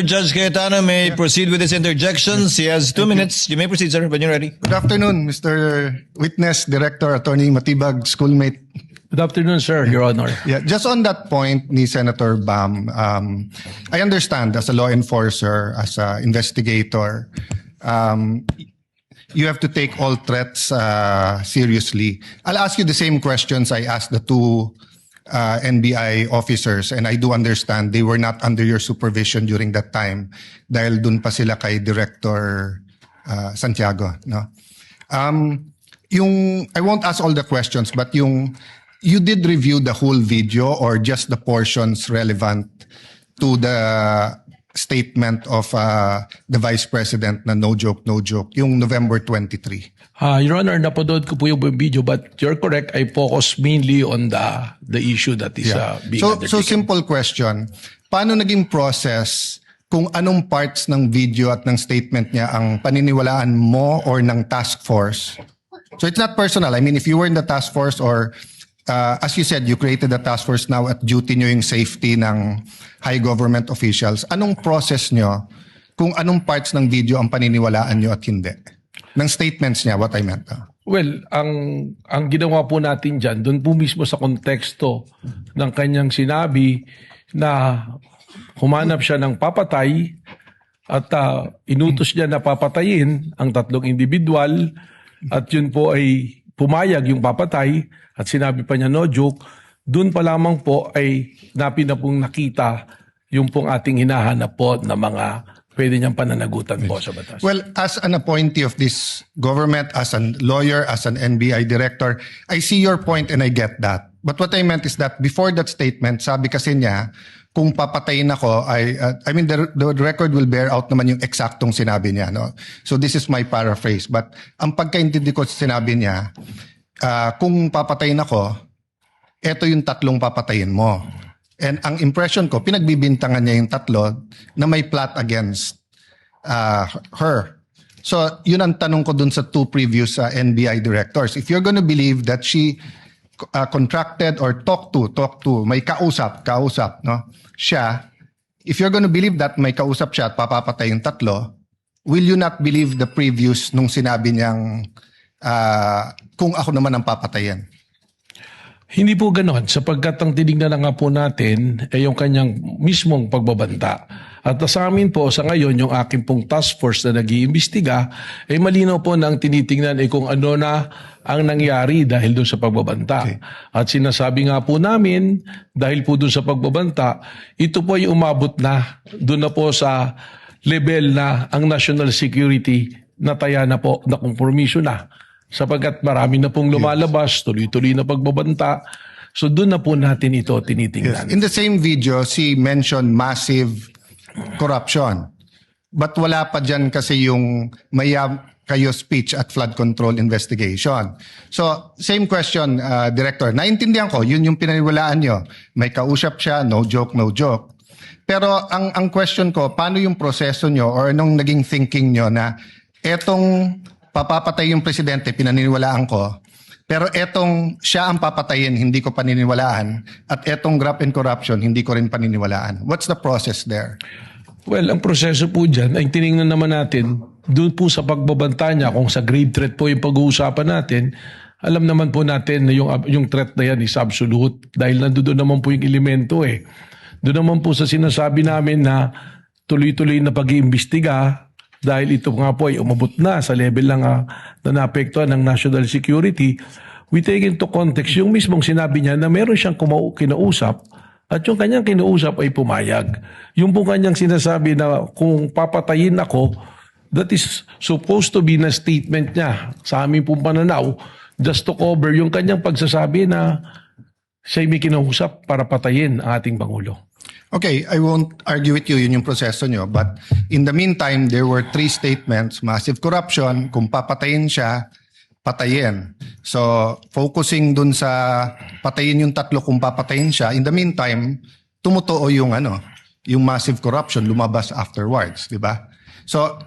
Judge Cayetano may proceed with his interjections. He has 2 minutes. You may proceed, sir, when you're ready. Good afternoon, Mr. Witness, Director, Attorney Matibag, schoolmate. Good afternoon, sir, Your Honor. Yeah, just on that point ni Senator Bam, I understand as a law enforcer, as an investigator, you have to take all threats seriously. I'll ask you the same questions I asked the two NBI officers, and I do understand they were not under your supervision during that time dahil dun pa sila kay Director Santiago. No? I won't ask all the questions, but you did review the whole video or just the portions relevant to the statement of the Vice President na no joke, yung November 23. Your Honor, napanood ko po yung video, but you're correct. I focus mainly on the issue that is being undertaken. So simple question. Paano naging process kung anong parts ng video at ng statement niya ang paniniwalaan mo or ng task force? So it's not personal. I mean, if you were in the task force or as you said, you created a task force now at duty nyo yung safety ng high government officials. Anong process nyo kung anong parts ng video ang paniniwalaan nyo at hindi? Ng statements niya, what I meant. Well, ang ginawa po natin dyan, doon po mismo sa konteksto ng kanyang sinabi na humanap siya ng papatay at inutos niya na papatayin ang tatlong individual at yun po ay pumayag yung papatay at sinabi pa niya no joke, doon pa lamang po ay na pong nakita yung pong ating hinahanap po na mga pwede niyang pananagutan po sa batas. Well, as an appointee of this government, as a lawyer, as an NBI director, I see your point and I get that. But what I meant is that before that statement, sabi kasi niya, kung papatayin ako, I mean, the record will bear out naman yung eksaktong sinabi niya. No? So this is my paraphrase. But ang pagkaintindi ko sa sinabi niya, kung papatayin ako, eto yung tatlong papatayin mo. And ang impression ko, pinagbibintangan niya yung tatlo na may plot against her. So yun ang tanong ko dun sa two previous NBI directors. If you're gonna believe that she contracted or talked to, may kausap, no? Siya, if you're gonna believe that may kausap siya at papapatay yung tatlo, will you not believe the previous nung sinabi niyang kung ako naman ang papatayin? Hindi po ganoon sapagkat ang tinignan na nga po natin ay yung kanyang mismong pagbabanta. At sa amin po sa ngayon yung aking pong task force na nag-iimbestiga ay malinaw po na ang tinitingnan ay kung ano na ang nangyari dahil doon sa pagbabanta. Okay. At sinasabi nga po namin dahil po doon sa pagbabanta, ito po ay umabot na doon na po sa level na ang national security nataya na po na kompromiso na. Sapagkat marami na pong lumalabas, tuloy-tuloy na pagbabanta. So doon na po natin ito tinitingnan. Yes. In the same video, she mentioned massive corruption. But wala pa dyan kasi yung maya kayo speech at flood control investigation. So same question, Director. Naintindihan ko, yun yung pinaniwalaan nyo. May kausap siya, no joke. Pero ang question ko, paano yung proseso nyo or anong naging thinking nyo na etong papapatay yung presidente, pinaniniwalaan ko. Pero etong siya ang papatayin, hindi ko paniniwalaan. At etong graft and corruption, hindi ko rin paniniwalaan. What's the process there? Well, ang proseso po dyan ay tinignan naman natin doon po sa pagbabanta niya kung sa grave threat po yung pag-uusapan natin. Alam naman po natin na yung threat na yan is absolute dahil nandoon naman po yung elemento eh. Doon naman po sa sinasabi namin na tuloy-tuloy na pag-iimbestiga dahil ito nga po ay umabot na sa level lang na naapektuhan ng national security, we take into context yung mismong sinabi niya na meron siyang kinausap at yung kanyang kinausap ay pumayag. Yung po kanyang sinasabi na kung papatayin ako, that is supposed to be na statement niya sa aming pong pananaw just to cover yung kanyang pagsasabi na siya'y may kinausap para patayin ang ating Pangulo. Okay, I won't argue with you, yun yung proseso nyo. But in the meantime, there were 3 statements. Massive corruption, kung papatayin siya, patayin. So, focusing dun sa patayin yung tatlo kung papatayin siya. In the meantime, tumutuo yung massive corruption, lumabas afterwards, di ba? So,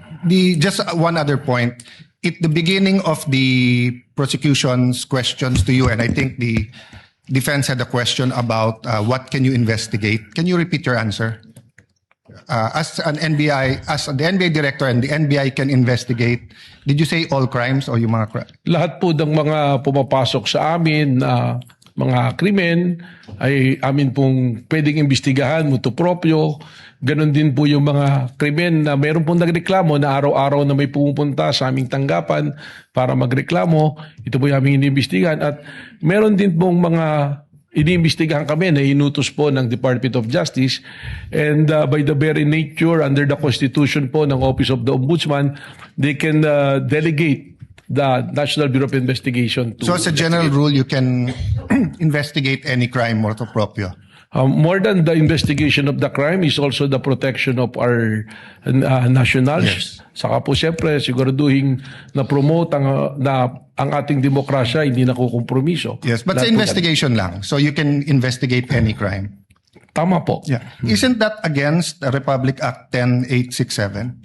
just one other point. At the beginning of the prosecution's questions to you, and I think the defense had a question about what can you investigate. Can you repeat your answer? as an NBI, as the NBI director and the NBI can investigate, did you say all crimes o yung mga Lahat po ng mga pumapasok sa amin na mga krimen ay amin pong pwedeng imbestigahan, mutu proprio. Ganon din po yung mga krimen na meron pong nagreklamo na araw-araw na may pumupunta sa aming tanggapan para magreklamo. Ito po yung aming iniimbestigahan. At meron din pong mga iniimbestigahan kami na inutos po ng Department of Justice, and by the very nature under the Constitution po ng Office of the Ombudsman, they can delegate the National Bureau of Investigation to... So as a general rule, you can investigate any crime motu proprio? More than the investigation of the crime is also the protection of our nationals. Yes. Saka po siyempre siguraduhin na promote ang ating demokrasya hindi nakukompromiso. Yes, but sa Lahat po investigation lang. So you can investigate any crime. yan. Tama po. Yeah. Isn't that against the Republic Act 10867?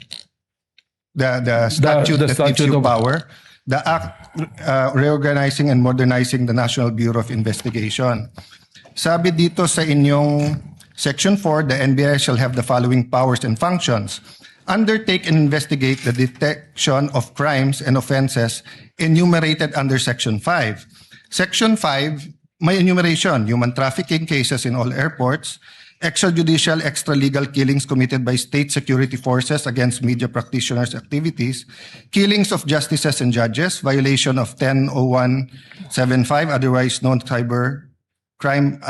The statute the that gives statute you of- power? The act reorganizing and modernizing the National Bureau of Investigation. Sabi dito sa inyong Section 4, the NBI shall have the following powers and functions. Undertake and investigate the detection of crimes and offenses enumerated under Section 5. Section 5, may enumeration, human trafficking cases in all airports, extrajudicial, extralegal killings committed by state security forces against media practitioners' activities, killings of justices and judges, violation of 100175, otherwise known Cyber Crime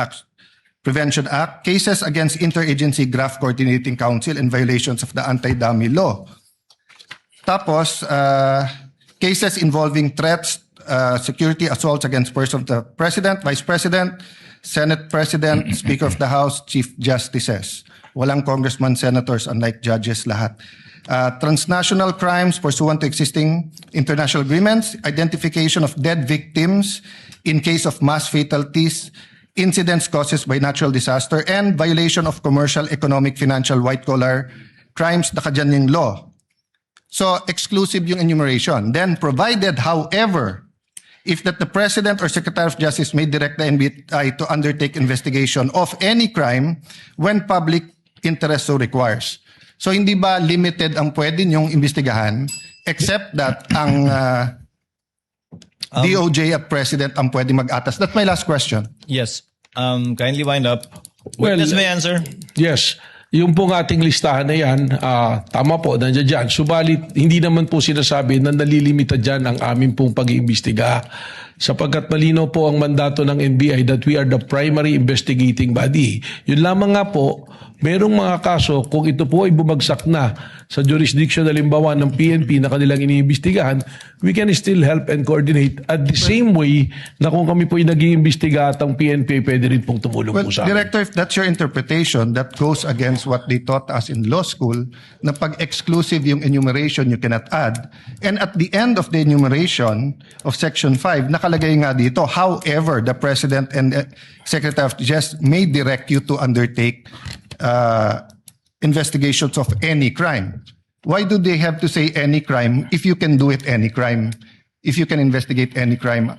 Prevention Act, cases against Interagency Graft Coordinating Council and violations of the Anti-Dummy Law. Tapos, cases involving threats, security assaults against persons of the President, Vice President, Senate President, Speaker of the House, Chief Justices. Walang congressman, senators, unlike judges lahat. Transnational crimes pursuant to existing international agreements, identification of dead victims in case of mass fatalities, incidents caused by natural disaster, and violation of commercial, economic, financial, white-collar crimes, nakadyan yung law. So, exclusive yung enumeration. Then, provided, however, if that the President or Secretary of Justice may direct the NBI to undertake investigation of any crime when public interest so requires. So, hindi ba limited ang pwede niyong imbestigahan except that ang DOJ at President ang pwede mag-atas? That's my last question. Yes. Kindly wind up. Well, Witness may answer. Yes. Yung pong ating listahan na yan, tama po, nandiyan dyan. Subalit, hindi naman po sinasabi na nalilimita dyan ang aming pong pag-iimbestiga. Sapagkat malinaw po ang mandato ng NBI that we are the primary investigating body. Yun lamang nga po, merong mga kaso, kung ito po ay bumagsak na sa jurisdiction halimbawa ng PNP na kanilang iniimbestigahan, we can still help and coordinate at the same way na kung kami po ay nag-iimbestiga at ang PNP pwede rin pong tumulong Well, po sa amin. Director, if that's your interpretation, that goes against what they taught us in law school, na pag exclusive yung enumeration, you cannot add. And at the end of the enumeration of Section 5, nakalagay nga dito, however, the President and Secretary of Justice may direct you to undertake investigations of any crime. Why do they have to say any crime if you can do it any crime, if you can investigate any crime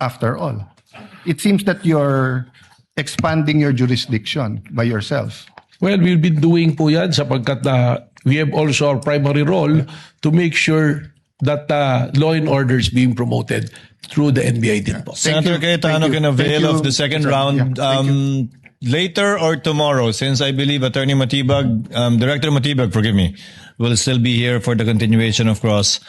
after all? It seems that you're expanding your jurisdiction by yourself. Well, we'll be doing po yan sapagkat we have also our primary role to make sure that law and order is being promoted through the NBI din po. Senator you. Cayetano Thank you. can avail Thank of you. the second Yeah, round. thank Later or tomorrow, since I believe Attorney Matibag, Director Matibag, forgive me, will still be here for the continuation of cross.